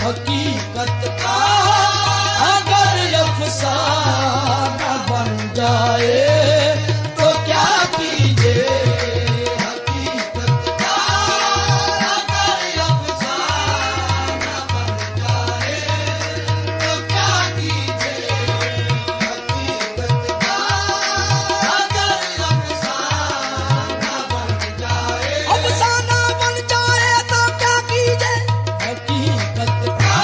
हकीकत का अगर अफसाना बन जाए तो क्या कीजिए। हकीकत का अगर अफसाना बन जाए तो क्या कीजिए। हकीकत का अगर अफसाना बन जाए, अफसाना बन जाए तो क्या कीजिए। हकीकत का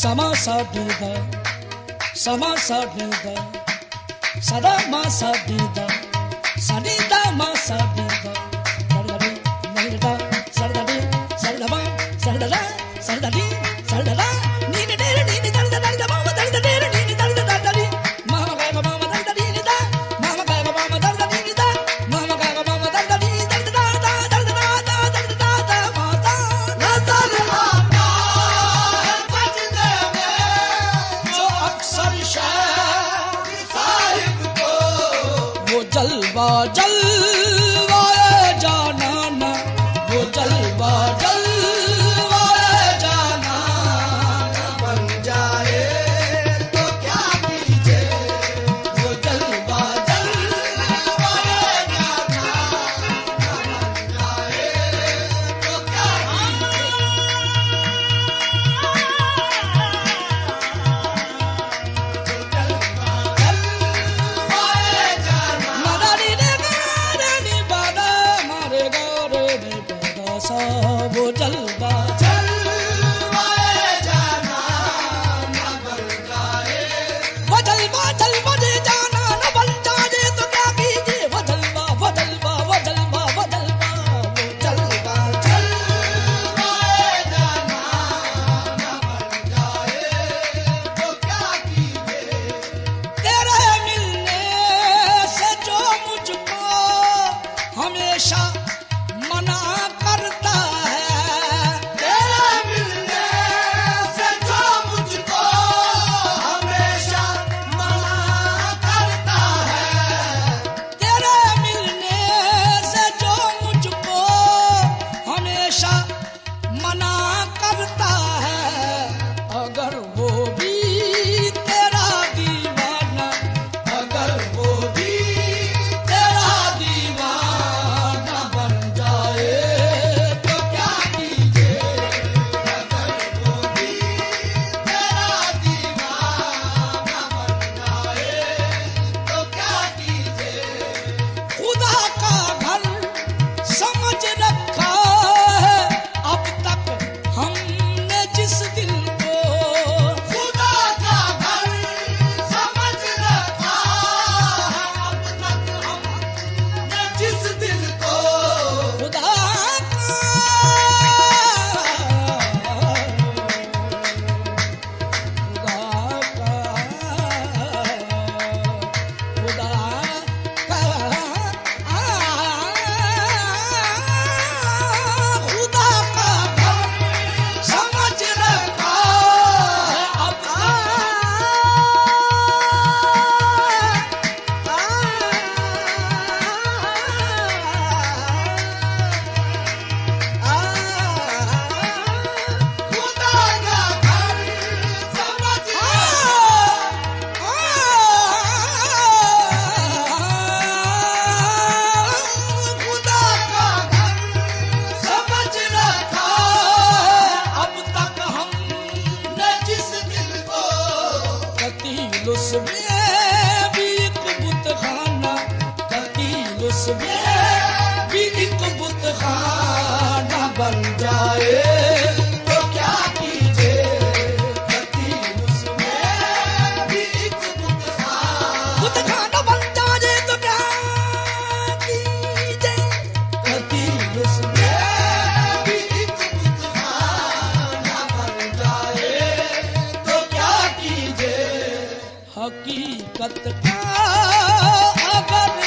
समा सा दी दा समा सा दी दा सदा मा सा दी दा सदी दा मा सा दी दा सरदरी नरदा सरदरी सरदमा सरदला सरदरी सरदला नी ने नी ने दरदा दरदा मा दरदा नी ने दरदा दरदा मामा गा मा दरदा नी दा मामा गा मा दरदा नी दा मामा गा मा दरदा नी दरदा दा दरदा दा दरदा दा मा दा नजर आता है सजदे में जो अक्सर शाह साहिब को वो जलवा जलवाए जाना ना वो जलवा जलवाए जाना ना बन जाए तो क्या कीजिए वो जलवा जलवाए जाना ना बन जाए तो क्या वो जलवा जलवाए जाना न बन जाए वो जलवा जलवा दे जाना न बन जाए तो क्या कीजिए वो जलवा वो जलवा वो जलवा वो जलवा वो जलवा जलवाए जाना न बन जाए तो क्या कीजिए तेरे मिलने से जो मुझको हमेशा मना करता है तेरे मिलने से जो मुझको हमेशा मना करता है तेरे मिलने से जो मुझको हमेशा मना करता है अगर वो भी तेरा दीवाना अगर वो भी तेरा दीवाना बन जाए तो क्या कीजिए अगर वो भी तेरा दीवाना बन जाए तो क्या कीजिए खुदा का घर समझ रखा है अब तक हमने जिस दिल को खुदा का घर समझ रखा है अब तक हमने जिस दिल को खुदा का खुदा का घर समझ रखा है अब खुदा का घर समझ खुदा का घर समझ रखा है अब तक हमने जिस दिल को कतील उसमें भी एक बुतखाना कतील उसमें भी एक बुतखाना बन जाए तो क्या कीजिए कतील उसमें भी एक बुतखाना बन जाए तो क्या कीजिए कतील उसमें भी एक बुतखाना बन जाए तो क्या कीजिए हकीकत का अगर